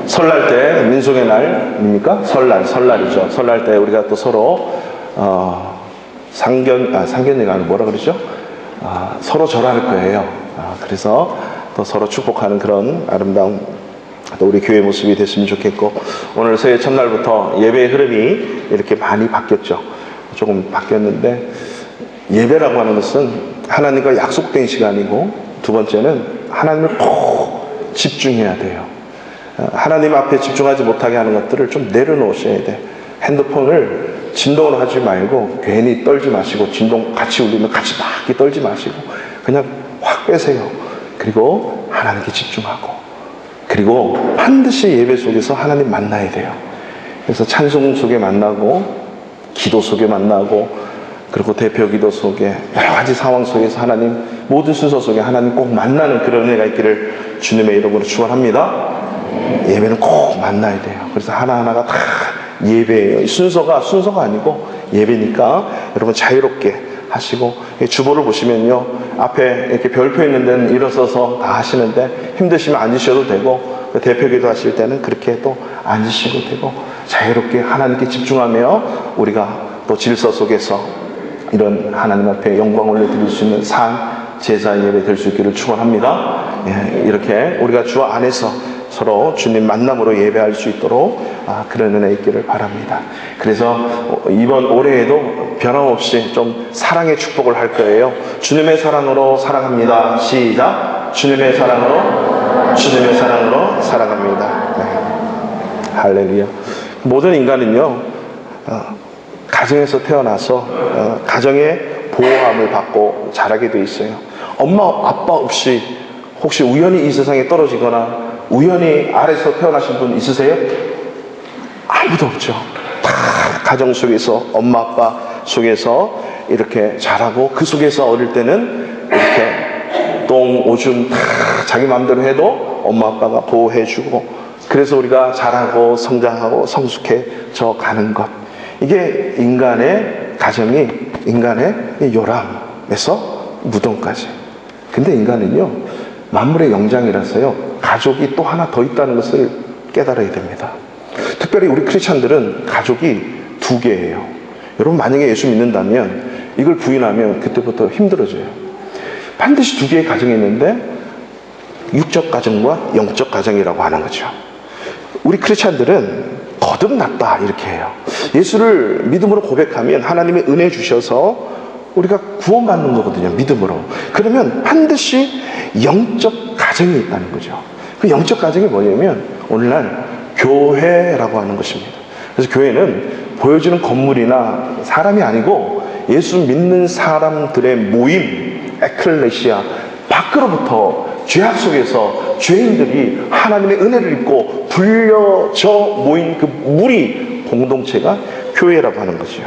설날 때 민속의 날입니까? 설날이죠. 설날 때 우리가 또 서로 상견례가 아니고 뭐라 그러죠? 서로 절할 거예요. 그래서 또 서로 축복하는 그런 아름다운 또 우리 교회 모습이 됐으면 좋겠고, 오늘 새해 첫날부터 예배의 흐름이 이렇게 많이 바뀌었죠. 조금 바뀌었는데, 예배라고 하는 것은 하나님과 약속된 시간이고, 두 번째는 하나님을 꼭 집중해야 돼요. 하나님 앞에 집중하지 못하게 하는 것들을 좀 내려놓으셔야 돼. 핸드폰을 진동을 하지 말고 괜히 떨지 마시고, 진동 같이 울리면 같이 막 떨지 마시고 그냥 확 빼세요. 그리고 하나님께 집중하고, 그리고 반드시 예배 속에서 하나님 만나야 돼요. 그래서 찬송 속에 만나고, 기도 속에 만나고, 그리고 대표 기도 속에, 여러 가지 상황 속에서 하나님, 모든 순서 속에 하나님 꼭 만나는 그런 은혜가 있기를 주님의 이름으로 축원합니다. 예배는 꼭 만나야 돼요. 그래서 하나하나가 다 예배예요. 순서가 아니고 예배니까 여러분 자유롭게 하시고, 주보를 보시면요, 앞에 이렇게 별표 있는 데는 일어서서 다 하시는데, 힘드시면 앉으셔도 되고, 대표 기도 하실 때는 그렇게 또 앉으셔도 되고, 자유롭게 하나님께 집중하며 우리가 또 질서 속에서 이런 하나님 앞에 영광 올려드릴 수 있는 제사 예배 될 수 있기를 축원합니다. 이렇게 우리가 주 안에서 서로 주님 만남으로 예배할 수 있도록 그런 은혜 있기를 바랍니다. 그래서 이번 올해에도 변함없이 좀 사랑의 축복을 할 거예요. 주님의 사랑으로 사랑합니다. 시작. 주님의 사랑으로 사랑합니다. 네. 할렐루야. 모든 인간은요, 가정에서 태어나서 가정의 보호함을 받고 자라게 돼 있어요. 엄마 아빠 없이 혹시 우연히 이 세상에 떨어지거나 우연히 아래서 태어나신 분 있으세요? 아무도 없죠. 다 가정 속에서, 엄마 아빠 속에서 이렇게 자라고, 그 속에서 어릴 때는 이렇게 똥 오줌 다 자기 마음대로 해도 엄마 아빠가 보호해주고, 그래서 우리가 자라고 성장하고 성숙해져 가는 것, 이게 인간의 가정이 인간의 요람에서 무덤까지. 근데 인간은요, 만물의 영장이라서요, 가족이 또 하나 더 있다는 것을 깨달아야 됩니다. 특별히 우리 크리스찬들은 가족이 2개예요. 여러분, 만약에 예수 믿는다면 이걸 부인하면 그때부터 힘들어져요. 반드시 2개의 가정이 있는데, 육적 가정과 영적 가정이라고 하는 거죠. 우리 크리스찬들은 거듭났다 이렇게 해요. 예수를 믿음으로 고백하면 하나님의 은혜 주셔서 우리가 구원받는 거거든요, 믿음으로. 그러면 반드시 영적 가정이 있다는 거죠. 그 영적 가정이 뭐냐면 오늘날 교회라고 하는 것입니다. 그래서 교회는 보여주는 건물이나 사람이 아니고 예수 믿는 사람들의 모임, 에클레시아, 밖으로부터 죄악 속에서 죄인들이 하나님의 은혜를 입고 불려져 모인 그 무리 공동체가 교회라고 하는 거죠.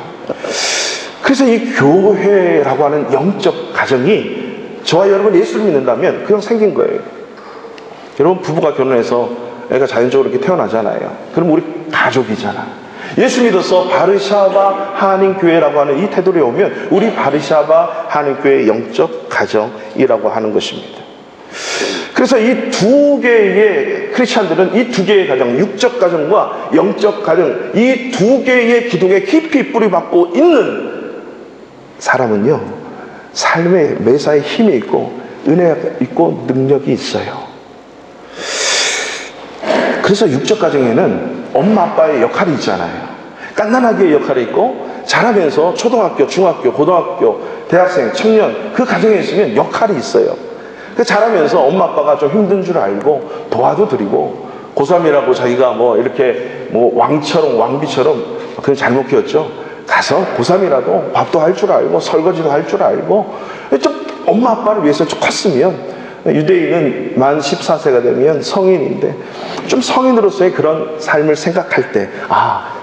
그래서 이 교회라고 하는 영적 가정이 저와 여러분 예수를 믿는다면 그냥 생긴 거예요. 여러분, 부부가 결혼해서 애가 자연적으로 이렇게 태어나잖아요. 그럼 우리 가족이잖아. 예수 믿어서 바르샤바 한인교회라고 하는 이 테두리에 오면 우리 바르샤바 한인교회의 영적 가정이라고 하는 것입니다. 그래서 이 2개의 크리스찬들은 이 2개의 가정, 육적 가정과 영적 가정, 이 2개의 기둥에 깊이 뿌리박고 있는 사람은요, 삶의 매사에 힘이 있고 은혜가 있고 능력이 있어요. 그래서 육적 가정에는 엄마 아빠의 역할이 있잖아요. 깐난아기의 역할이 있고, 자라면서 초등학교, 중학교, 고등학교, 대학생, 청년, 그 가정에 있으면 역할이 있어요. 자라면서 엄마 아빠가 좀 힘든 줄 알고 도와도 드리고, 고3이라고 자기가 이렇게 왕처럼, 왕비처럼 그건 잘못 키웠죠. 가서 고3이라도 밥도 할 줄 알고 설거지도 할 줄 알고, 좀 엄마 아빠를 위해서 좀 컸으면, 유대인은 만 14세가 되면 성인인데 좀 성인으로서의 그런 삶을 생각할 때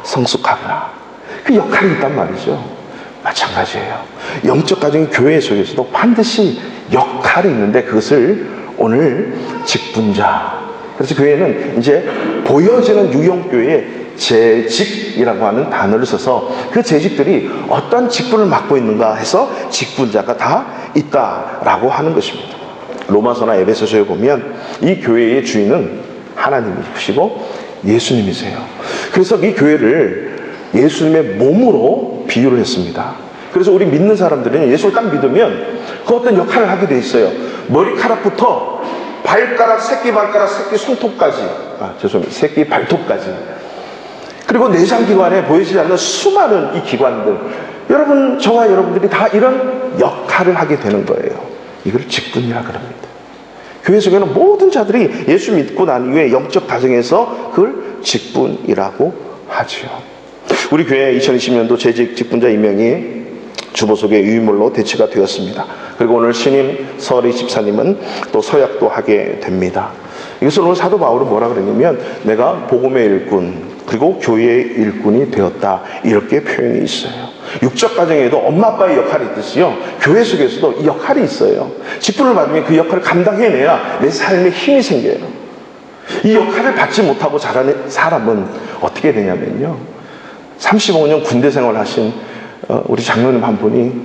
성숙하구나, 그 역할이 있단 말이죠. 마찬가지예요. 영적 가정의 교회 속에서도 반드시 역할이 있는데, 그것을 오늘 직분자, 그래서 교회는 이제 보여지는 유형교회의 재직이라고 하는 단어를 써서 그 재직들이 어떤 직분을 맡고 있는가 해서 직분자가 다 있다라고 하는 것입니다. 로마서나 에베소서에 보면 이 교회의 주인은 하나님이시고 예수님이세요. 그래서 이 교회를 예수님의 몸으로 비유를 했습니다. 그래서 우리 믿는 사람들은 예수를 딱 믿으면 그 어떤 역할을 하게 돼 있어요. 머리카락부터 발가락, 새끼발가락, 새끼 손톱까지, 죄송합니다. 새끼 발톱까지. 그리고 내장기관에 보이지 않는 수많은 이 기관들. 여러분, 저와 여러분들이 다 이런 역할을 하게 되는 거예요. 이걸 직분이라 그럽니다. 교회 속에는 모든 자들이 예수 믿고 난 이후에 영적 과정에서 그걸 직분이라고 하죠. 우리 교회 2020년도 재직 직분자 임명이 주보석의 유인물로 대치가 되었습니다. 그리고 오늘 신임 서리 집사님은 또 서약도 하게 됩니다. 이것을 오늘 사도 바울은 뭐라 그러냐면 내가 복음의 일꾼 그리고 교회의 일꾼이 되었다, 이렇게 표현이 있어요. 육적 가정에도 엄마 아빠의 역할이 있듯이요, 교회 속에서도 이 역할이 있어요. 직분을 받으면 그 역할을 감당해내야 내 삶에 힘이 생겨요. 이 역할을 받지 못하고 자라는 사람은 어떻게 되냐면요, 35년 군대 생활을 하신 우리 장로님 한 분이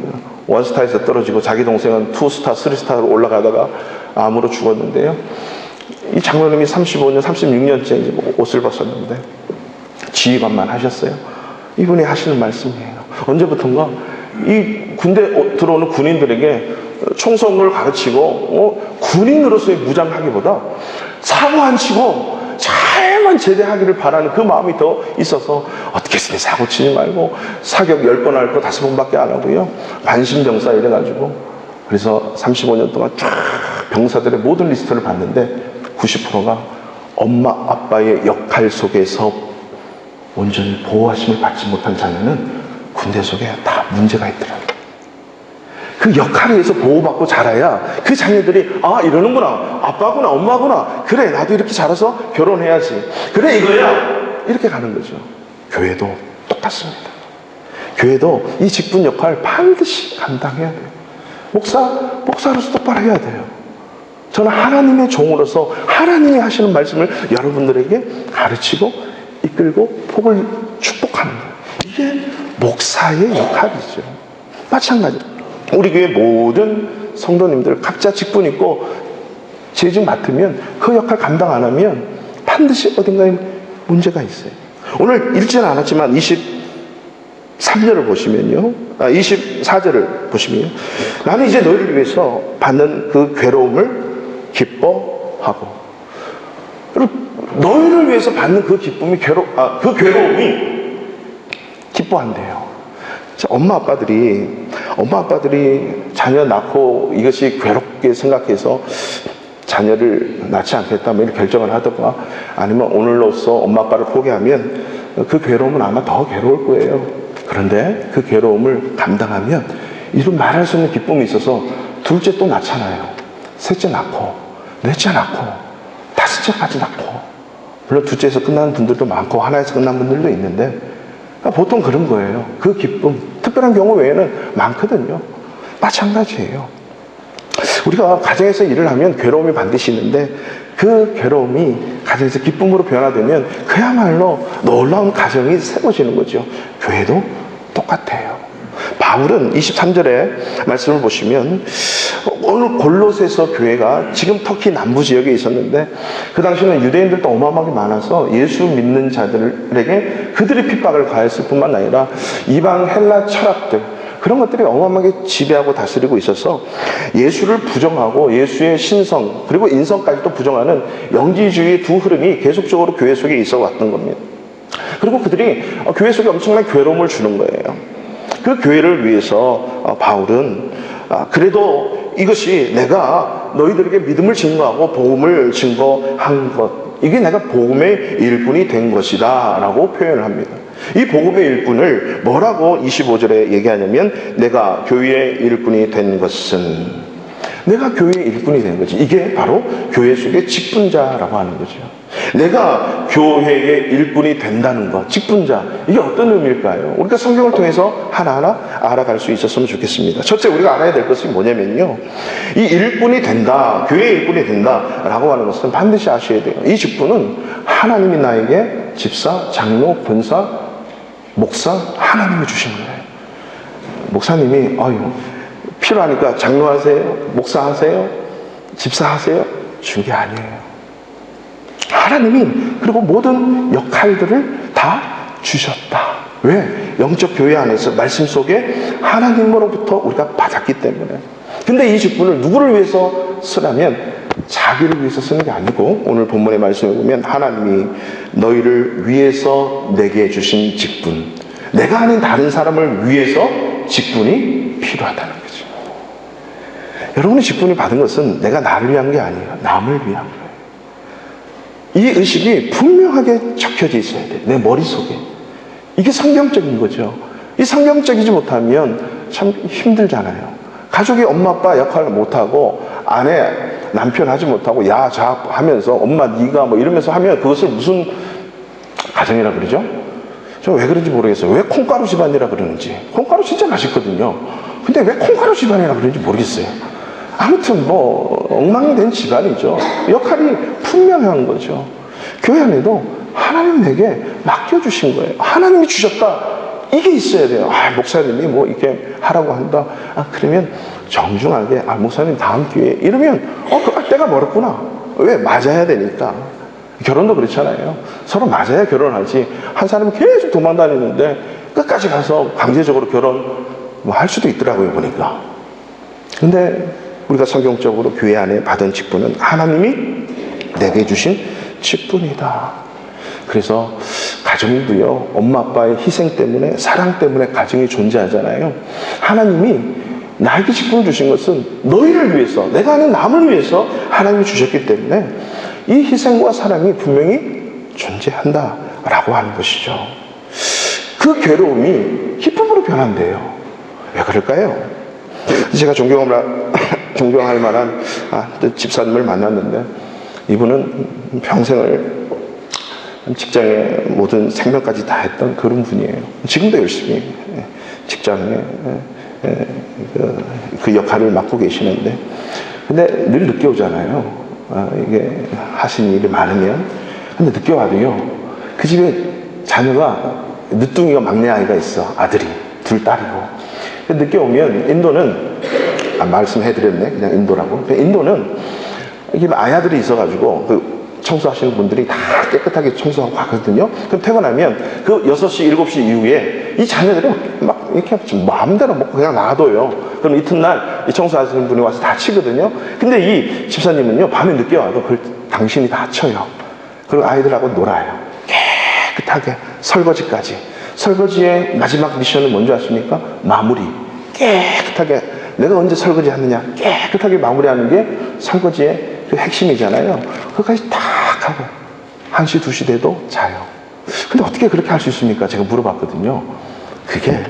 원스타에서 떨어지고 자기 동생은 투스타, 쓰리스타로 올라가다가 암으로 죽었는데요. 이 장로님이 35년, 36년째 이제 옷을 벗었는데 지휘관만 하셨어요. 이분이 하시는 말씀이에요. 언제부턴가 이 군대 들어오는 군인들에게 총성을 가르치고 군인으로서의 무장하기보다 사고 안 치고 잘만 제대하기를 바라는 그 마음이 더 있어서 어떻게 했으니 사고 치지 말고 사격 10번 할 거 5번밖에 안 하고요, 관심병사 이래가지고, 그래서 35년 동안 쫙 병사들의 모든 리스트를 봤는데 90%가 엄마 아빠의 역할 속에서 온전히 보호하심을 받지 못한 자녀는 군대 속에 다 문제가 있더라고요. 그 역할에 의해서 보호받고 자라야 그 자녀들이 이러는구나, 아빠구나, 엄마구나, 그래 나도 이렇게 자라서 결혼해야지, 그래 이거야, 이렇게 가는 거죠. 교회도 똑같습니다. 교회도 이 직분 역할 반드시 감당해야 돼요. 목사로서 똑바로 해야 돼요. 저는 하나님의 종으로서 하나님이 하시는 말씀을 여러분들에게 가르치고 이끌고 복을 축복하는 거예요. 이게 목사의 역할이죠. 마찬가지, 우리 교회 모든 성도님들 각자 직분 있고 재직 맡으면 그 역할 감당 안 하면 반드시 어딘가에 문제가 있어요. 오늘 읽지는 않았지만 23절을 보시면요, 24절을 보시면요, 나는 이제 너희를 위해서 받는 그 괴로움을 기뻐하고, 그리고 너희를 위해서 받는 그 기쁨이 그 괴로움이 기뻐한대요. 엄마 아빠들이 자녀 낳고 이것이 괴롭게 생각해서 자녀를 낳지 않겠다 이렇게 결정을 하다가, 아니면 오늘로써 엄마 아빠를 포기하면 그 괴로움은 아마 더 괴로울 거예요. 그런데 그 괴로움을 감당하면 이런 말할 수 없는 기쁨이 있어서 둘째 또 낳잖아요. 셋째 낳고 넷째 낳고 다섯째까지 낳고, 물론 둘째에서 끝나는 분들도 많고 하나에서 끝난 분들도 있는데 보통 그런 거예요. 그 기쁨, 특별한 경우 외에는 많거든요. 마찬가지예요. 우리가 가정에서 일을 하면 괴로움이 반드시 있는데 그 괴로움이 가정에서 기쁨으로 변화되면 그야말로 놀라운 가정이 세워지는 거죠. 교회도 똑같아요. 바울은 23절의 말씀을 보시면, 오늘 골로새서 교회가 지금 터키 남부 지역에 있었는데 그 당시에는 유대인들도 어마어마하게 많아서 예수 믿는 자들에게 그들의 핍박을 가했을 뿐만 아니라 이방 헬라 철학들, 그런 것들이 어마어마하게 지배하고 다스리고 있어서 예수를 부정하고 예수의 신성 그리고 인성까지도 부정하는 영지주의의 두 흐름이 계속적으로 교회 속에 있어 왔던 겁니다. 그리고 그들이 교회 속에 엄청난 괴로움을 주는 거예요. 그 교회를 위해서 바울은 그래도 이것이 내가 너희들에게 믿음을 증거하고 복음을 증거한 것, 이게 내가 복음의 일꾼이 된 것이다 라고 표현을 합니다. 이 복음의 일꾼을 뭐라고 25절에 얘기하냐면, 내가 교회의 일꾼이 된 것은, 내가 교회의 일꾼이 된 거지. 이게 바로 교회 속의 직분자라고 하는 거죠. 내가 교회의 일꾼이 된다는 것, 직분자, 이게 어떤 의미일까요? 우리가 성경을 통해서 하나하나 알아갈 수 있었으면 좋겠습니다. 첫째, 우리가 알아야 될 것이 뭐냐면요, 이 일꾼이 된다, 교회의 일꾼이 된다라고 하는 것은 반드시 아셔야 돼요. 이 직분은 하나님이 나에게 집사, 장로, 권사, 목사, 하나님이 주신 거예요. 목사님이 필요하니까 장로하세요, 목사하세요, 집사하세요 준 게 아니에요. 하나님이 그리고 모든 역할들을 다 주셨다. 왜? 영적 교회 안에서 말씀 속에 하나님으로부터 우리가 받았기 때문에. 근데 이 직분을 누구를 위해서 쓰라면 자기를 위해서 쓰는 게 아니고, 오늘 본문의 말씀에 보면 하나님이 너희를 위해서 내게 주신 직분, 내가 아닌 다른 사람을 위해서 직분이 필요하다는 거죠. 여러분이 직분을 받은 것은 내가 나를 위한 게 아니에요. 남을 위한 거예요. 이 의식이 분명하게 적혀져 있어야 돼요. 내 머릿속에. 이게 성경적인 거죠. 이 성경적이지 못하면 참 힘들잖아요. 가족이 엄마 아빠 역할을 못하고 아내 남편 하지 못하고 야 자 하면서 엄마 네가 뭐 이러면서 하면 그것을 무슨 가정이라 그러죠? 저 왜 그런지 모르겠어요. 왜 콩가루 집안이라 그러는지. 콩가루 진짜 맛있거든요. 근데 왜 콩가루 집안이라 그러는지 모르겠어요. 아무튼 뭐 엉망이 된 집안이죠. 역할이 분명한 거죠. 교회 안에도 하나님 내게 맡겨주신 거예요. 하나님이 주셨다. 이게 있어야 돼요. 목사님이 뭐 이렇게 하라고 한다. 그러면 정중하게 목사님 다음 기회에 이러면 때가 멀었구나. 왜? 맞아야 되니까. 결혼도 그렇잖아요. 서로 맞아야 결혼하지. 한 사람이 계속 도망다니는데 끝까지 가서 강제적으로 결혼 뭐 할 수도 있더라고요, 보니까. 근데 우리가 성경적으로 교회 안에 받은 직분은 하나님이 내게 주신 직분이다. 그래서 가정도요, 엄마 아빠의 희생 때문에, 사랑 때문에 가정이 존재하잖아요. 하나님이 나에게 직분을 주신 것은 너희를 위해서, 내가 아닌 남을 위해서 하나님이 주셨기 때문에 이 희생과 사랑이 분명히 존재한다라고 하는 것이죠. 그 괴로움이 기쁨으로 변한대요. 왜 그럴까요? 제가 존경할 만한 집사님을 만났는데, 이분은 평생을 직장에 모든 생명까지 다 했던 그런 분이에요. 지금도 열심히 직장에 그 역할을 맡고 계시는데, 근데 늘 늦게 오잖아요. 이게 하신 일이 많으면. 근데 늦게 와도요, 그 집에 자녀가 늦둥이가 막내 아이가 있어. 아들이 둘 딸이고. 늦게 오면 인도는 말씀해드렸네, 그냥 인도라고. 인도는 이게 아야들이 있어가지고 그 청소하시는 분들이 다 깨끗하게 청소하고 가거든요. 그럼 퇴근하면 그 6시, 7시 이후에 이 자녀들이 막 이렇게 마음대로 먹고 그냥 놔둬요. 그럼 이튿날 이 청소하시는 분이 와서 다 치거든요. 근데 이 집사님은요, 밤에 늦게 와도 그걸 당신이 다 쳐요. 그리고 아이들하고 놀아요. 깨끗하게 설거지까지. 설거지의 마지막 미션은 뭔지 아십니까? 마무리. 깨끗하게. 내가 언제 설거지 하느냐? 깨끗하게 마무리하는 게 설거지의 그 핵심이잖아요. 그것까지 딱 하고 1시, 2시 돼도 자요. 근데 어떻게 그렇게 할 수 있습니까? 제가 물어봤거든요. 그게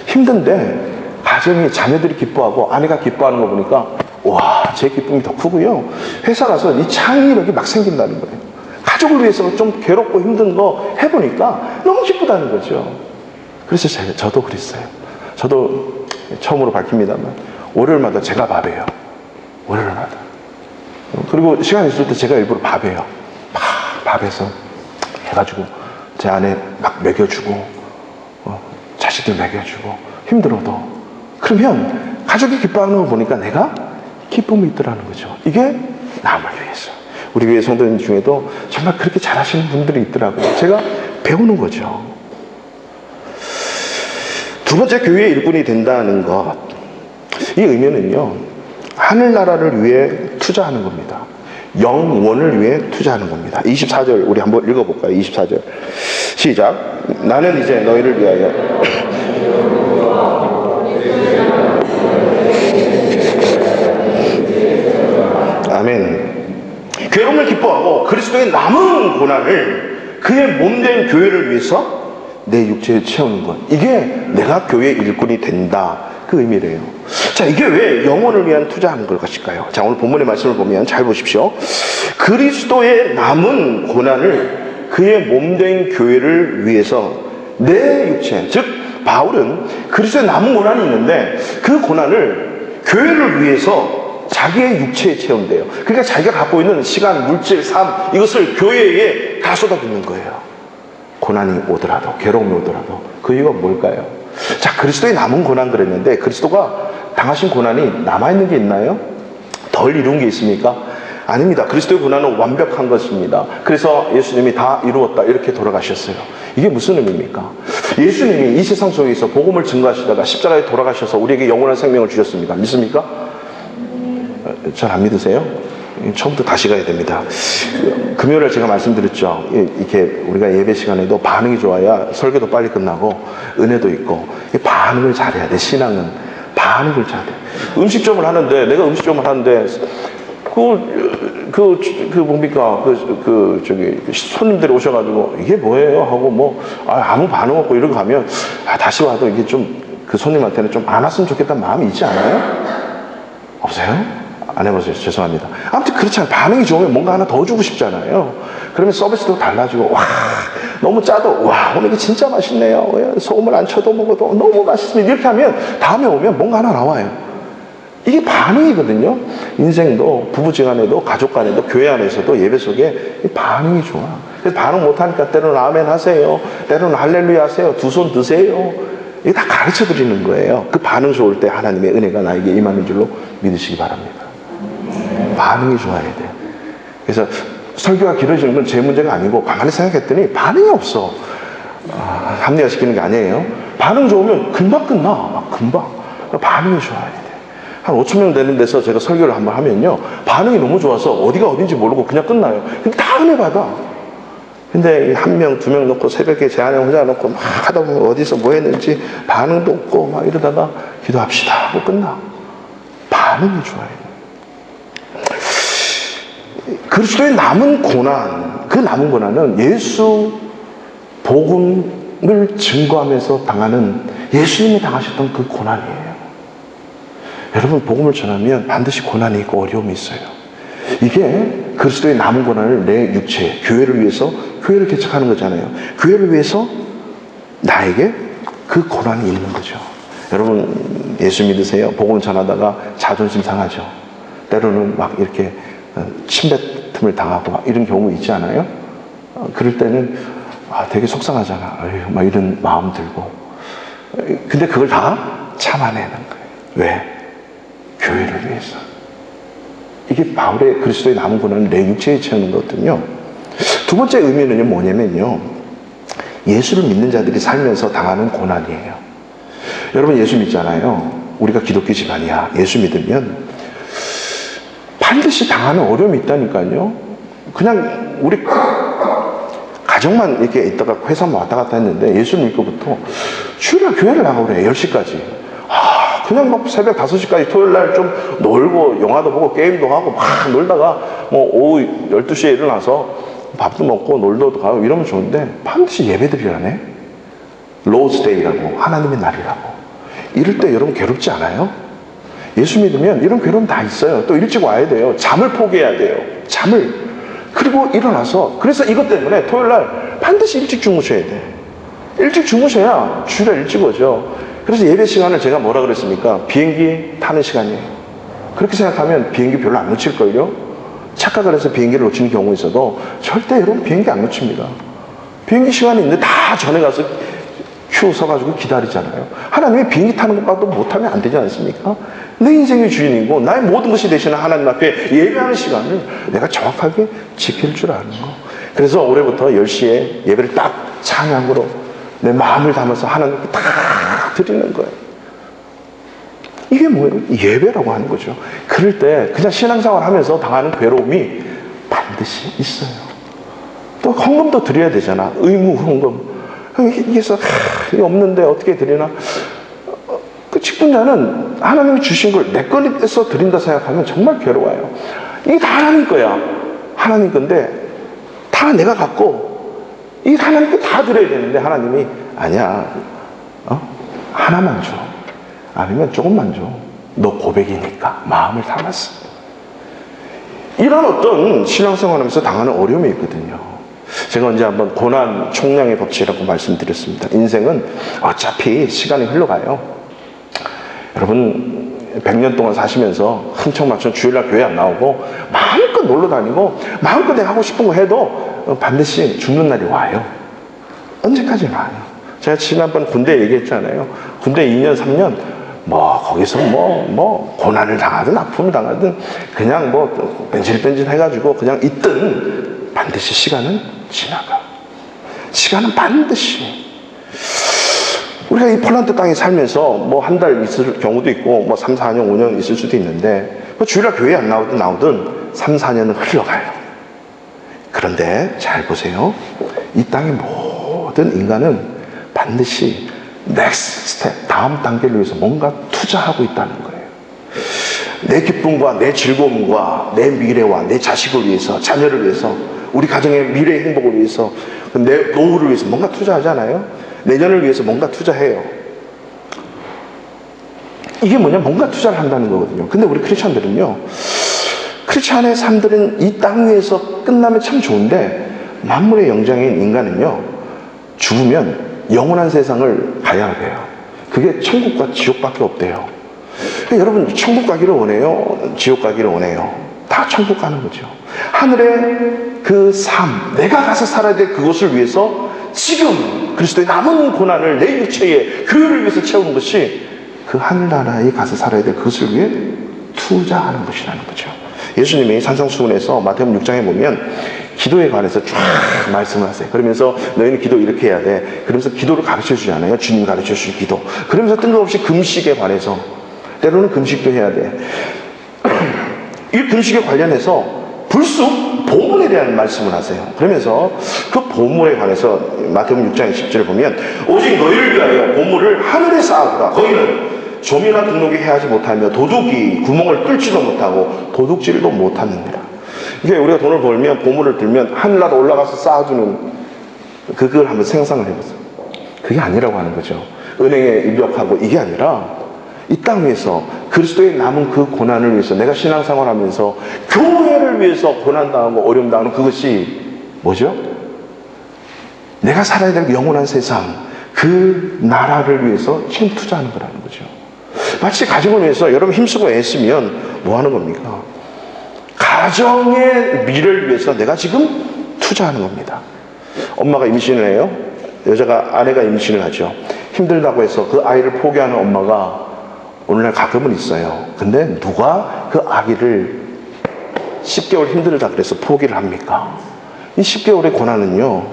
힘든데 가정이, 자녀들이 기뻐하고 아내가 기뻐하는 거 보니까 와, 제 기쁨이 더 크고요. 회사 가서 이 창의력이 막 생긴다는 거예요. 가족을 위해서 좀 괴롭고 힘든 거 해보니까 너무 기쁘다는 거죠. 그래서 저도 그랬어요. 저도 처음으로 밝힙니다만 월요일마다 제가 밥해요. 월요일마다. 그리고 시간 있을 때 제가 일부러 밥해요. 밥해서 해가지고 제 아내 막 먹여주고 자식들 먹여주고 힘들어도. 그러면 가족이 기뻐하는 걸 보니까 내가 기쁨이 있더라는 거죠. 이게 남을 위해서. 우리 교회 성도님 중에도 정말 그렇게 잘하시는 분들이 있더라고요. 제가 배우는 거죠. 두 번째, 교회의 일꾼이 된다는 것. 이 의미는요, 하늘나라를 위해 투자하는 겁니다. 영원을 위해 투자하는 겁니다. 24절 우리 한번 읽어볼까요? 24절 시작. 나는 이제 너희를 위하여 아멘. 괴로움을 기뻐하고 그리스도의 남은 고난을 그의 몸된 교회를 위해서 내 육체에 채우는 것. 이게 내가 교회의 일꾼이 된다. 그 의미래요. 자, 이게 왜 영혼을 위한 투자하는 것일까요? 자, 오늘 본문의 말씀을 보면 잘 보십시오. 그리스도의 남은 고난을 그의 몸된 교회를 위해서 내 육체, 즉 바울은 그리스도의 남은 고난이 있는데 그 고난을 교회를 위해서 자기의 육체에 채운대요. 그러니까 자기가 갖고 있는 시간, 물질, 삶, 이것을 교회에 다 쏟아붓는 거예요. 고난이 오더라도, 괴로움이 오더라도. 그 이유가 뭘까요? 자, 그리스도의 남은 고난 그랬는데 그리스도가 당하신 고난이 남아있는 게 있나요? 덜 이룬 게 있습니까? 아닙니다. 그리스도의 고난은 완벽한 것입니다. 그래서 예수님이 다 이루었다 이렇게 돌아가셨어요. 이게 무슨 의미입니까? 예수님이 이 세상 속에서 복음을 증거하시다가 십자가에 돌아가셔서 우리에게 영원한 생명을 주셨습니다. 믿습니까? 잘 안 믿으세요? 처음부터 다시 가야 됩니다. 금요일에 제가 말씀드렸죠. 이렇게 우리가 예배 시간에도 반응이 좋아야 설교도 빨리 끝나고 은혜도 있고, 반응을 잘해야 돼. 신앙은 반응을 잘해. 음식점을 하는데, 내가 음식점을 하는데 뭡니까? 손님들이 오셔가지고, 이게 뭐예요? 하고 아무 반응 없고 이러고 가면, 다시 와도 이게 그 손님한테는 좀 안 왔으면 좋겠다는 마음이 있지 않아요? 없어요? 안 해보세요. 죄송합니다. 아무튼 그렇잖아요. 반응이 좋으면 뭔가 하나 더 주고 싶잖아요. 그러면 서비스도 달라지고, 와, 너무 짜도, 와, 오늘 이게 진짜 맛있네요. 소금을 안 쳐도 먹어도 너무 맛있습니다. 이렇게 하면 다음에 오면 뭔가 하나 나와요. 이게 반응이거든요. 인생도, 부부지간에도, 가족간에도, 교회 안에서도, 예배 속에 반응이 좋아. 그래서 반응 못하니까 때로는 아멘 하세요. 때로는 할렐루야 하세요. 두 손 드세요. 이게 다 가르쳐 드리는 거예요. 그 반응 좋을 때 하나님의 은혜가 나에게 임하는 줄로 믿으시기 바랍니다. 반응이 좋아야 돼. 그래서 설교가 길어지는 건 제 문제가 아니고, 가만히 생각했더니 반응이 없어. 합리화시키는 게 아니에요. 반응 좋으면 금방 끝나. 금방. 반응이 좋아야 돼. 한 5천 명 되는 데서 제가 설교를 한번 하면요, 반응이 너무 좋아서 어디가 어딘지 모르고 그냥 끝나요. 근데 다 은혜 받아. 근데 한 명, 두 명 놓고 새벽에 제 안에 혼자 놓고 막 하다 보면 어디서 뭐 했는지 반응도 없고 막 이러다가 기도합시다 하고 끝나. 반응이 좋아야 돼. 그리스도의 남은 고난, 그 남은 고난은 예수 복음을 증거하면서 당하는, 예수님이 당하셨던 그 고난이에요. 여러분, 복음을 전하면 반드시 고난이 있고 어려움이 있어요. 이게 그리스도의 남은 고난을 내 육체, 교회를 위해서, 교회를 개척하는 거잖아요. 교회를 위해서 나에게 그 고난이 있는 거죠. 여러분, 예수 믿으세요? 복음을 전하다가 자존심 상하죠. 때로는 막 이렇게 침뱉음을 당하고 막 이런 경우 있지 않아요? 그럴 때는 되게 속상하잖아. 어휴, 막 이런 마음 들고. 근데 그걸 다 참아내는 거예요. 왜? 교회를 위해서. 이게 바울의 그리스도의 남은 고난은 내 육체에 채우는 거거든요. 두 번째 의미는 뭐냐면요, 예수를 믿는 자들이 살면서 당하는 고난이에요. 여러분, 예수 믿잖아요. 우리가 기독교 집안이야. 예수 믿으면 반드시 당하는 어려움이 있다니까요. 그냥 우리 가정만 이렇게 있다가 회사만 왔다 갔다 했는데, 예수 믿고부터 주일날 교회를 나가고 그래. 10시까지. 그냥 막 새벽 5시까지 토요일날 좀 놀고 영화도 보고 게임도 하고 막 놀다가 오후 12시에 일어나서 밥도 먹고 놀러도 가고 이러면 좋은데, 반드시 예배드리라네. 로즈 데이라고, 하나님의 날이라고. 이럴 때 여러분 괴롭지 않아요? 예수 믿으면 이런 괴로움 다 있어요. 또 일찍 와야 돼요. 잠을 포기해야 돼요. 잠을. 그리고 일어나서, 그래서 이것 때문에 토요일날 반드시 일찍 주무셔야 돼. 일찍 주무셔야 주일날 일찍 오죠. 그래서 예배 시간을 제가 뭐라 그랬습니까? 비행기 타는 시간이에요. 그렇게 생각하면 비행기 별로 안 놓칠걸요? 착각을 해서 비행기를 놓치는 경우 있어도 절대 여러분 비행기 안 놓칩니다. 비행기 시간이 있는데 다 전에 가서 큐 서가지고 기다리잖아요. 하나님이 비행기 타는 것과도 못하면 안 되지 않습니까? 내 인생의 주인이고 나의 모든 것이 되시는 하나님 앞에 예배하는 시간을 내가 정확하게 지킬 줄 아는 거. 그래서 올해부터 10시에 예배를 딱 찬양으로 내 마음을 담아서 하나님께 다 드리는 거예요. 이게 뭐예요? 예배라고 하는 거죠. 그럴 때 그냥 신앙생활 하면서 당하는 괴로움이 반드시 있어요. 또 헌금도 드려야 되잖아. 의무 헌금. 이게서 이게 없는데 어떻게 드리나? 그 직분자는 하나님이 주신 걸 내 거에서 드린다 생각하면 정말 괴로워요. 이게 다 하나님 거야. 하나님 건데 다 내가 갖고 이게 하나님께 다 드려야 되는데, 하나님이 아니야. 하나만 줘. 아니면 조금만 줘. 너 고백이니까 마음을 담았어. 이런 어떤 신앙생활하면서 당하는 어려움이 있거든요. 제가 언제 한번 고난 총량의 법칙이라고 말씀드렸습니다. 인생은 어차피 시간이 흘러가요. 여러분 100년 동안 사시면서 흥청망청 주일날 교회 안 나오고 마음껏 놀러 다니고 마음껏 내가 하고 싶은 거 해도 반드시 죽는 날이 와요. 언제까지 와요. 제가 지난번 군대 얘기했잖아요. 군대 2년 3년 거기서 고난을 당하든 아픔을 당하든 그냥 뺀질뺀질 해가지고 그냥 있든 반드시 시간은 지나가. 시간은 반드시. 우리가 이 폴란드 땅에 살면서 한 달 있을 경우도 있고 3, 4년, 5년 있을 수도 있는데 주일날 교회 안 나오든 3, 4년은 흘러가요. 그런데 잘 보세요. 이 땅의 모든 인간은 반드시 next step, 다음 단계를 위해서 뭔가 투자하고 있다는 거예요. 내 기쁨과 내 즐거움과 내 미래와 내 자식을 위해서, 자녀를 위해서, 우리 가정의 미래의 행복을 위해서, 내 노후를 위해서 뭔가 투자하잖아요. 내년을 위해서 뭔가 투자해요. 이게 뭔가 투자를 한다는 거거든요. 근데 우리 크리스찬들은요, 크리스찬의 삶들은 이 땅 위에서 끝나면 참 좋은데 만물의 영장인 인간은요, 죽으면 영원한 세상을 가야 돼요. 그게 천국과 지옥밖에 없대요. 여러분, 천국 가기를 원해요? 지옥 가기를 원해요? 다 천국 가는 거죠. 하늘의 그 삶, 내가 가서 살아야 될 그것을 위해서 지금 그리스도의 남은 고난을 내 육체에 교회를 위해서 채우는 것이 그 하늘나라에 가서 살아야 될 그것을 위해 투자하는 것이라는 거죠. 예수님이 산상수훈에서 마태복음 6장에 보면 기도에 관해서 쫙 말씀을 하세요. 그러면서 너희는 기도 이렇게 해야 돼. 그러면서 기도를 가르쳐 주잖아요. 주님 가르쳐 주신 기도. 그러면서 뜬금없이 금식에 관해서 때로는 금식도 해야 돼. 이 금식에 관련해서 불쑥 보물에 대한 말씀을 하세요. 그러면서 그 보물에 관해서 마태복음 6장 10절을 보면 오직 너희를 위하여 보물을 하늘에 쌓아두라. 거기는 조미나 등록이 해하지 못하며 도둑이 구멍을 뚫지도 못하고 도둑질도 못하느니라. 이게 우리가 돈을 벌면 보물을 들면 하늘나라 올라가서 쌓아두는 그걸 한번 생각을 해보세요. 그게 아니라고 하는 거죠. 은행에 입력하고 이게 아니라 이 땅 위에서 그리스도의 남은 그 고난을 위해서 내가 신앙생활 하면서 교회를 위해서 고난당하고 어려움당하는 그것이 뭐죠? 내가 살아야 될 영원한 세상, 그 나라를 위해서 힘 투자하는 거라는 거죠. 마치 가정을 위해서 여러분 힘쓰고 애쓰면 뭐 하는 겁니까? 가정의 미래를 위해서 내가 지금 투자하는 겁니다. 엄마가 임신을 해요. 아내가 임신을 하죠. 힘들다고 해서 그 아이를 포기하는 엄마가 오늘날 가끔은 있어요. 근데 누가 그 아기를 10개월 힘들다 그래서 포기를 합니까? 이 10개월의 고난은요,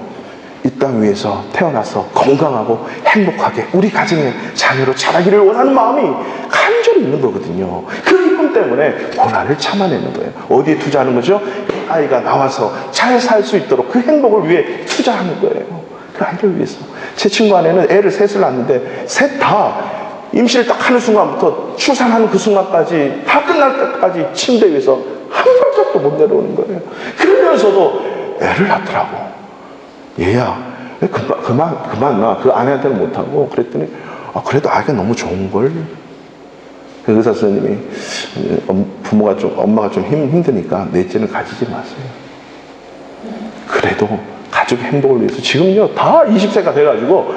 이 땅 위에서 태어나서 건강하고 행복하게 우리 가정의 자녀로 자라기를 원하는 마음이 간절히 있는 거거든요. 그 기쁨 때문에 고난을 참아내는 거예요. 어디에 투자하는 거죠? 아이가 나와서 잘 살 수 있도록 그 행복을 위해 투자하는 거예요. 그 아이를 위해서. 제 친구 아내는 애를 셋을 낳았는데 셋 다 임신을 딱 하는 순간부터 출산하는 그 순간까지 다 끝날 때까지 침대 위에서 한 발짝도 못 내려오는 거예요. 그러면서도 애를 낳더라고. 얘야, 그만 나. 그 아내한테는 못하고. 그랬더니, 그래도 아이가 너무 좋은걸. 그 의사 선생님이, 엄마가 좀 힘드니까 넷째는 가지지 마세요. 그래도 가족의 행복을 위해서 지금요, 다 20세가 돼가지고,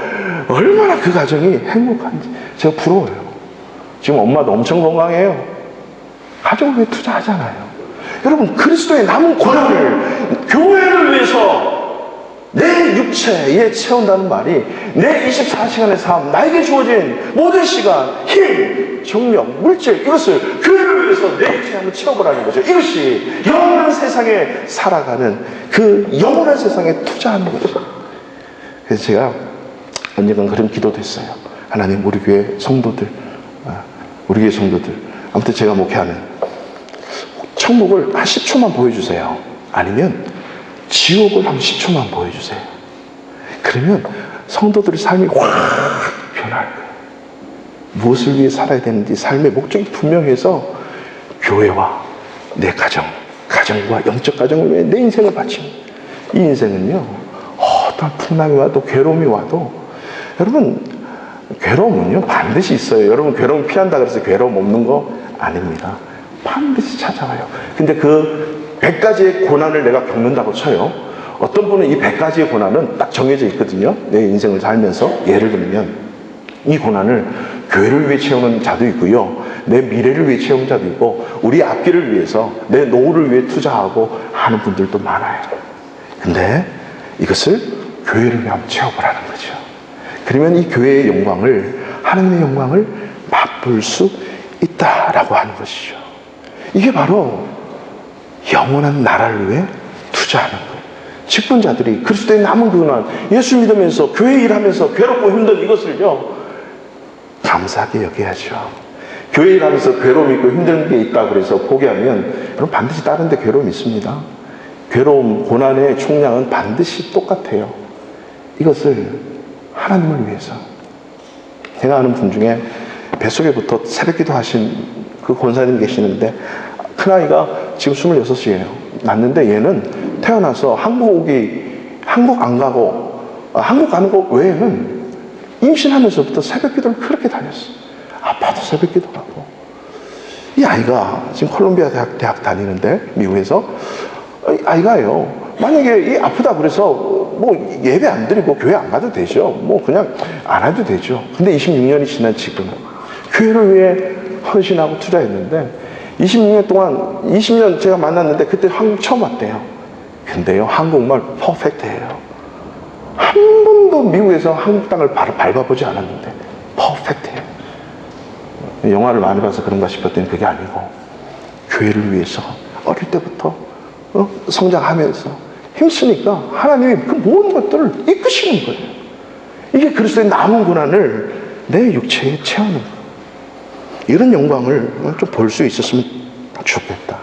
얼마나 그 가정이 행복한지 제가 부러워요. 지금 엄마도 엄청 건강해요. 가족을 위해 투자하잖아요. 여러분, 그리스도의 남은 고난을 교회를 위해서 내 육체에 채운다는 말이 내 24시간의 삶, 나에게 주어진 모든 시간, 힘, 정력, 물질, 이것을 교회를 위해서 내 육체에 한번 채워보라는 거죠. 이것이 영원한 세상에 살아가는 그 영원한 세상에 투자하는 거죠. 그래서 제가 언젠간 그런 기도도 했어요. 하나님, 우리 교회 성도들, 아무튼 제가 목회하는 천국을 한 10초만 보여주세요. 아니면 지옥을 한 10초만 보여주세요. 그러면 성도들의 삶이 확 변할 거예요. 무엇을 위해 살아야 되는지 삶의 목적이 분명해서 교회와 내 가정과 영적 가정을 위해 내 인생을 바치는 이 인생은요, 어떤 풍랑이 와도 괴로움이 와도 여러분, 괴로움은요 반드시 있어요. 여러분, 괴로움 피한다 그래서 괴로움 없는 거 아닙니다. 반드시 찾아와요. 근데 그 100가지의 고난을 내가 겪는다고 쳐요. 어떤 분은 이 100가지의 고난은 딱 정해져 있거든요. 내 인생을 살면서. 예를 들면 이 고난을 교회를 위해 채우는 자도 있고요, 내 미래를 위해 채우는 자도 있고, 우리 앞길을 위해서 내 노후를 위해 투자하고 하는 분들도 많아요. 근데 이것을 교회를 위해 한번 채워보라는 거죠. 그러면 이 교회의 영광을, 하나님의 영광을 맛볼 수 있다라고 하는 것이죠. 이게 바로 영원한 나라를 위해 투자하는 거예요. 직분자들이 그리스도의 남은 고난, 예수 믿으면서 교회 일하면서 괴롭고 힘든 이것을요 감사하게 여겨야죠. 교회 일하면서 괴로움 있고 힘든 게 있다 그래서 포기하면 여러분 반드시 다른 데 괴로움이 있습니다. 괴로움, 고난의 총량은 반드시 똑같아요. 이것을 하나님을 위해서. 제가 아는 분 중에 뱃속에부터 새벽기도 하신 그 권사님 계시는데 큰아이가 지금 26이에요. 낳는데 얘는 태어나서 한국 안 가고 한국 가는 거 외에는 임신하면서부터 새벽기도를 그렇게 다녔어요. 아파도 새벽기도 하고. 이 아이가 지금 콜롬비아 대학 다니는데 미국에서 아이가요 만약에 이 아프다 그래서 뭐 예배 안 드리고 교회 안 가도 되죠. 뭐 그냥 안 해도 되죠. 근데 26년이 지난 지금 교회를 위해 헌신하고 투자했는데 26년 동안 20년 제가 만났는데 그때 한국 처음 왔대요. 근데요 한국말 퍼펙트해요. 한 번도 미국에서 한국 땅을 밟아보지 않았는데 퍼펙트해요. 영화를 많이 봐서 그런가 싶었더니 그게 아니고 교회를 위해서 어릴 때부터 성장하면서 힘쓰니까 하나님이 그 모든 것들을 이끄시는 거예요. 이게 그리스도의 남은 고난을 내 육체에 채우는 거예요. 이런 영광을 좀 볼 수 있었으면 좋겠다.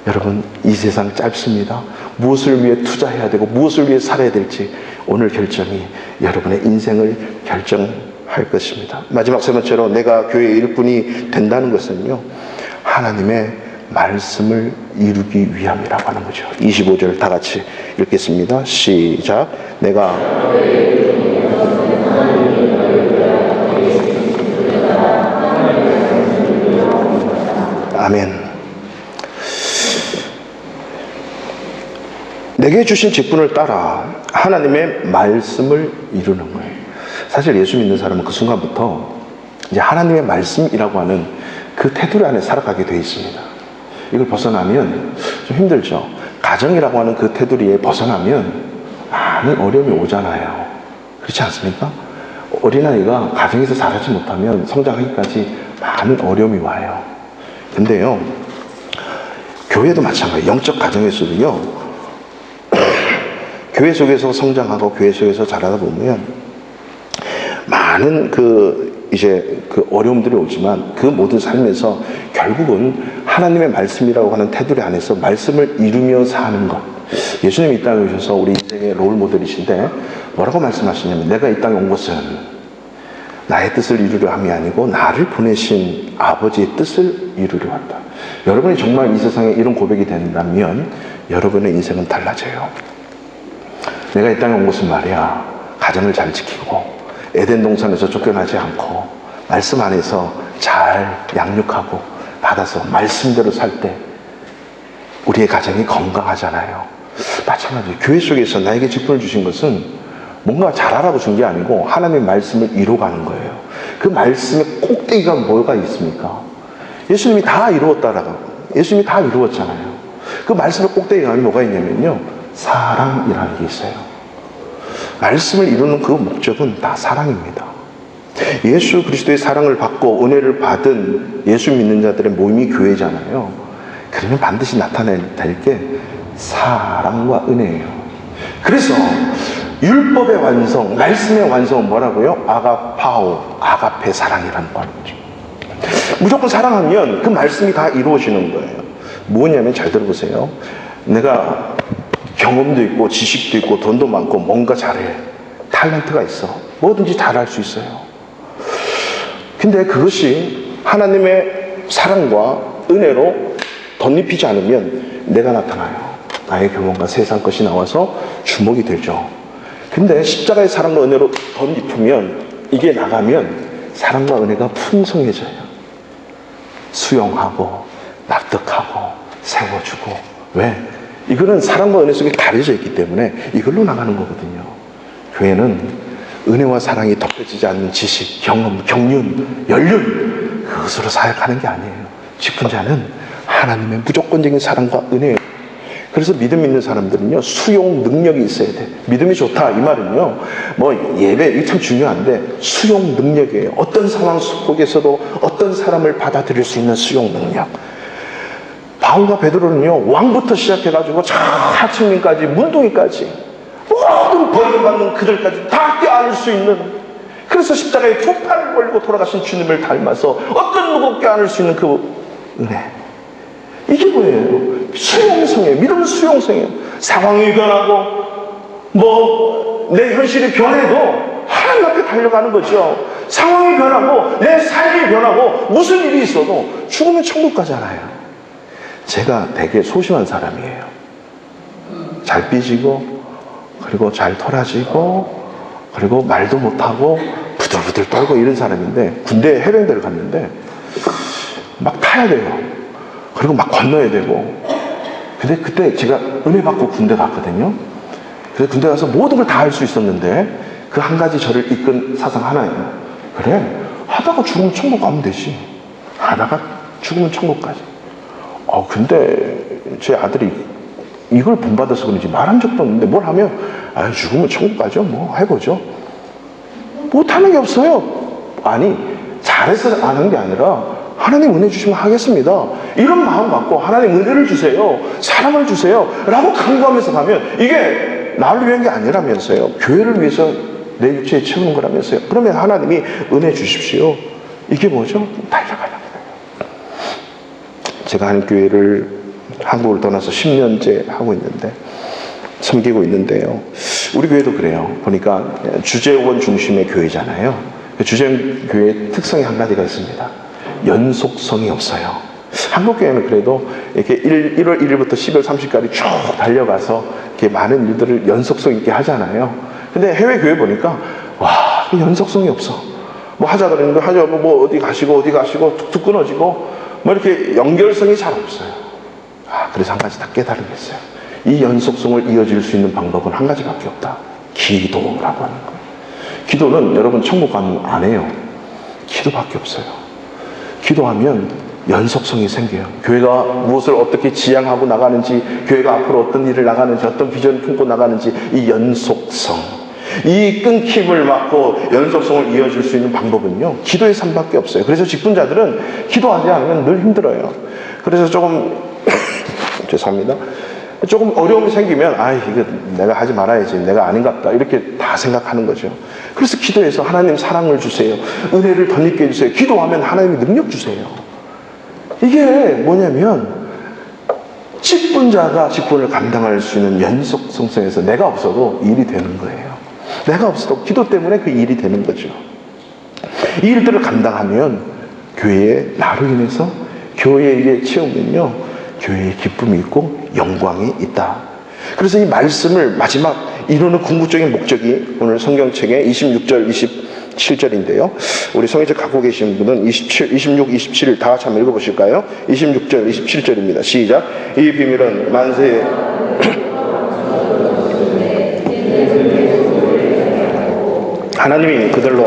여러분 이 세상 짧습니다. 무엇을 위해 투자해야 되고 무엇을 위해 살아야 될지 오늘 결정이 여러분의 인생을 결정할 것입니다. 마지막 세 번째로 내가 교회의 일꾼이 된다는 것은요 하나님의 말씀을 이루기 위함이라고 하는 거죠. 25절 다 같이 읽겠습니다. 시작. 내가 아멘. 내게 주신 직분을 따라 하나님의 말씀을 이루는 거예요. 사실 예수 믿는 사람은 그 순간부터 이제 하나님의 말씀이라고 하는 그 테두리 안에 살아가게 되어 있습니다. 이걸 벗어나면 좀 힘들죠. 가정이라고 하는 그 테두리에 벗어나면 많은 어려움이 오잖아요. 그렇지 않습니까? 어린아이가 가정에서 자라지 못하면 성장하기까지 많은 어려움이 와요. 근데요 교회도 마찬가지예요. 영적 가정에서도요 교회 속에서 성장하고 교회 속에서 자라다 보면 많은 그 어려움들이 오지만 그 모든 삶에서 결국은 하나님의 말씀이라고 하는 테두리 안에서 말씀을 이루며 사는 것. 예수님이 이 땅에 오셔서 우리 인생의 롤 모델이신데 뭐라고 말씀하시냐면 내가 이 땅에 온 것은 나의 뜻을 이루려 함이 아니고 나를 보내신 아버지의 뜻을 이루려 왔다. 여러분이 정말 이 세상에 이런 고백이 된다면 여러분의 인생은 달라져요. 내가 이 땅에 온 것은 말이야 가정을 잘 지키고 에덴 동산에서 쫓겨나지 않고 말씀 안에서 잘 양육하고 받아서 말씀대로 살 때 우리의 가정이 건강하잖아요. 마찬가지로 교회 속에서 나에게 직분을 주신 것은 뭔가 잘하라고 준 게 아니고 하나님의 말씀을 이루어가는 거예요. 그 말씀의 꼭대기가 뭐가 있습니까? 예수님이 다 이루었다라고. 예수님이 다 이루었잖아요. 그 말씀의 꼭대기가 뭐가 있냐면요 사랑이라는 게 있어요. 말씀을 이루는 그 목적은 다 사랑입니다. 예수 그리스도의 사랑을 받고 은혜를 받은 예수 믿는 자들의 모임이 교회잖아요. 그러면 반드시 나타낼 게 사랑과 은혜예요. 그래서 율법의 완성, 말씀의 완성은 뭐라고요? 아가파오, 아가페 사랑이라는 말이죠. 무조건 사랑하면 그 말씀이 다 이루어지는 거예요. 뭐냐면 잘 들어보세요. 내가 경험도 있고 지식도 있고 돈도 많고 뭔가 잘해. 탤런트가 있어. 뭐든지 잘할 수 있어요. 근데 그것이 하나님의 사랑과 은혜로 덧입히지 않으면 내가 나타나요. 나의 경험과 세상 것이 나와서 주목이 되죠. 근데 십자가의 사랑과 은혜로 덧입히면 이게 나가면 사랑과 은혜가 풍성해져요. 수용하고 납득하고 세워주고. 왜? 이거는 사랑과 은혜 속에 가려져 있기 때문에 이걸로 나가는 거거든요. 교회는 은혜와 사랑이 덮여지지 않는 지식, 경험, 경륜, 연륜 그것으로 사역하는 게 아니에요. 직분자는 하나님의 무조건적인 사랑과 은혜 그래서 믿음 있는 사람들은요, 수용 능력이 있어야 돼. 믿음이 좋다 이 말은요, 뭐 예배 이게 참 중요한데 수용 능력이에요. 어떤 상황 속에서도 어떤 사람을 받아들일 수 있는 수용 능력. 바울과 베드로는요, 왕부터 시작해가지고 저 하층민까지 문둥이까지 모든 버림받는 그들까지 다 껴안을 수 있는, 그래서 십자가에 두 팔을 벌리고 돌아가신 주님을 닮아서 어떤 누구 껴안을 수 있는 그 은혜. 이게 뭐예요? 수용성이에요. 믿음은 수용성이에요. 상황이 변하고 뭐 내 현실이 변해도 하나님 앞에 달려가는 거죠. 상황이 변하고 내 삶이 변하고 무슨 일이 있어도 죽으면 천국 가잖아요. 제가 되게 소심한 사람이에요. 잘 삐지고, 그리고 잘 토라지고, 그리고 말도 못하고 부들부들 떨고 이런 사람인데, 군대 해병대를 갔는데 막 타야 돼요. 그리고 막 건너야 되고. 근데 그때 제가 은혜 받고 군대 갔거든요. 그래서 군대 가서 모든 걸 다 할 수 있었는데 그 한 가지 저를 이끈 사상 하나예요. 그래, 하다가 죽으면 천국 가면 되지. 하다가 죽으면 천국 가지. 근데 제 아들이 이걸 본받아서 그런지 말한 적도 없는데 뭘 하면 죽으면 천국 가죠. 뭐 해보죠. 못하는 게 없어요. 아니, 잘해서 안 한 게 아니라 하나님 은혜 주시면 하겠습니다. 이런 마음 갖고 하나님 은혜를 주세요. 사랑을 주세요. 라고 간구하면서 가면 이게 나를 위한 게 아니라면서요. 교회를 위해서 내 육체에 채우는 거라면서요. 그러면 하나님이 은혜 주십시오. 이게 뭐죠? 달려가는 거예요. 제가 한 교회를 한국을 떠나서 10년째 하고 있는데, 섬기고 있는데요. 우리 교회도 그래요. 보니까 주재원 중심의 교회잖아요. 주재원 교회의 특성이 한 가지가 있습니다. 연속성이 없어요. 한국 교회는 그래도 이렇게 1월 1일부터 12월 30일까지 쭉 달려가서 이렇게 많은 일들을 연속성 있게 하잖아요. 근데 해외 교회 보니까 와, 연속성이 없어. 뭐 하자 그러는데 하자, 뭐 어디 가시고 툭툭 끊어지고 뭐 이렇게 연결성이 잘 없어요. 그래서 한 가지 다 깨달으겠어요. 이 연속성을 이어질 수 있는 방법은 한 가지밖에 없다. 기도라고 하는 거예요. 기도는 여러분 천국 가면 안 해요. 기도밖에 없어요. 기도하면 연속성이 생겨요. 교회가 무엇을 어떻게 지향하고 나가는지, 교회가 앞으로 어떤 일을 나가는지, 어떤 비전을 품고 나가는지, 이 연속성, 이 끊김을 막고 연속성을 이어줄 수 있는 방법은요, 기도의 삶밖에 없어요. 그래서 직분자들은 기도하지 않으면 늘 힘들어요. 그래서 조금 죄송합니다. 조금 어려움이 생기면 이거 내가 하지 말아야지, 내가 아닌갑다, 이렇게 다 생각하는 거죠. 그래서 기도해서 하나님 사랑을 주세요, 은혜를 덧입게 해주세요. 기도하면 하나님이 능력 주세요. 이게 뭐냐면 직분자가 직분을 감당할 수 있는 연속성에서 내가 없어도 일이 되는 거예요. 내가 없어도 기도 때문에 그 일이 되는 거죠. 이 일들을 감당하면 교회에 나로 인해서 교회에 채우면요, 교회에 기쁨이 있고 영광이 있다. 그래서 이 말씀을 마지막 이루는 궁극적인 목적이 오늘 성경책의 26절 27절인데요 우리 성경책 갖고 계신 분은 26, 27을 다 같이 한번 읽어보실까요? 26절 27절입니다 시작. 이 비밀은 만세 하나님이 그들로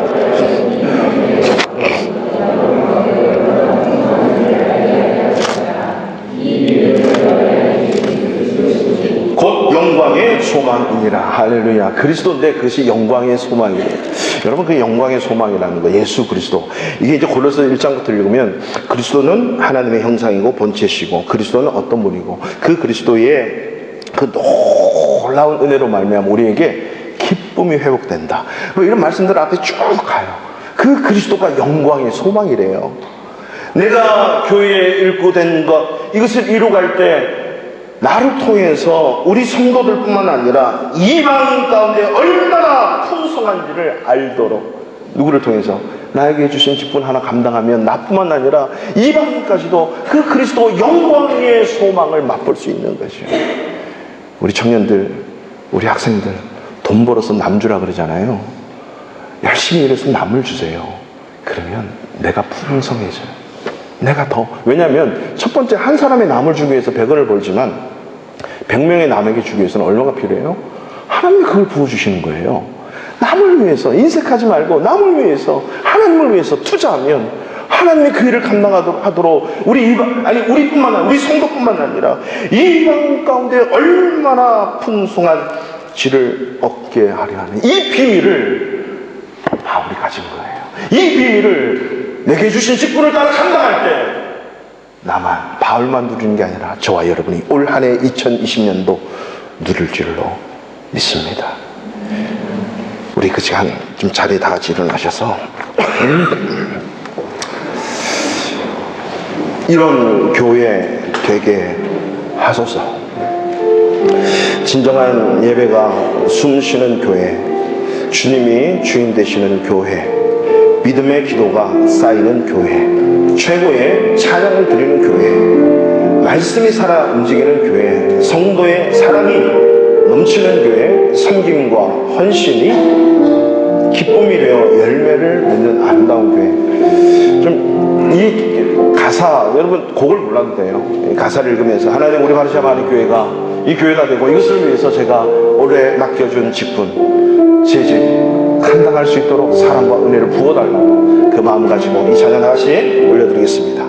곧 영광의 소망이니라. 할렐루야. 그리스도인데 그것이 영광의 소망이에요. 여러분, 그 영광의 소망이라는 거, 예수 그리스도, 이게 이제 골로새 1장부터 읽으면 그리스도는 하나님의 형상이고 본체시고, 그리스도는 어떤 분이고, 그 그리스도의 그 놀라운 은혜로 말미암아 우리에게 기쁨이 회복된다, 뭐 이런 말씀들 앞에 쭉 가요. 그 그리스도가 영광의 소망이래요. 내가 교회에 일구된 것, 이것을 이루갈 때 나를 통해서 우리 성도들 뿐만 아니라 이방 가운데 얼마나 풍성한지를 알도록, 누구를 통해서? 나에게 주신 직분 하나 감당하면 나뿐만 아니라 이방인까지도 그 그리스도 영광의 소망을 맛볼 수 있는 것이에요. 우리 청년들, 우리 학생들, 돈 벌어서 남 주라 그러잖아요. 열심히 일해서 남을 주세요. 그러면 내가 풍성해져요. 내가 더, 왜냐하면 첫 번째 한 사람의 남을 주기 위해서 100원을 벌지만 100명의 남에게 주기 위해서는 얼마가 필요해요? 하나님이 그걸 부어주시는 거예요. 남을 위해서 인색하지 말고 남을 위해서, 하나님을 위해서 투자하면 하나님의 그 일을 감당하도록 우리뿐만 아니라 우리 성도뿐만 아니라 이 이방 가운데 얼마나 풍성한 질을 얻게 하려 하는 이 비밀을 다 우리 가진 거예요. 이 비밀을 내게 주신 직분을 따라 감당할 때 나만 바울만 누리는 게 아니라 저와 여러분이 올 한 해 2020년도 누릴 줄로 믿습니다. 우리 그 시간 좀 자리에 다 같이 일어나셔서 이런 교회 되게 하소서. 진정한 예배가 숨쉬는 교회, 주님이 주인 되시는 교회, 믿음의 기도가 쌓이는 교회, 최고의 찬양을 드리는 교회, 말씀이 살아 움직이는 교회, 성도의 사랑이 넘치는 교회, 섬김과 헌신이 기쁨이 되어 열매를 맺는 아름다운 교회. 좀 이 가사, 여러분 곡을 몰라도 돼요. 이 가사를 읽으면서 하나님 우리 바르샤바 하는 교회가 이 교회가 되고 이것을 위해서 제가 올해 맡겨준 직분, 제 집 감당할 수 있도록 사랑과 은혜를 부어달라고 그 마음 가지고 이 찬양 다시 올려드리겠습니다.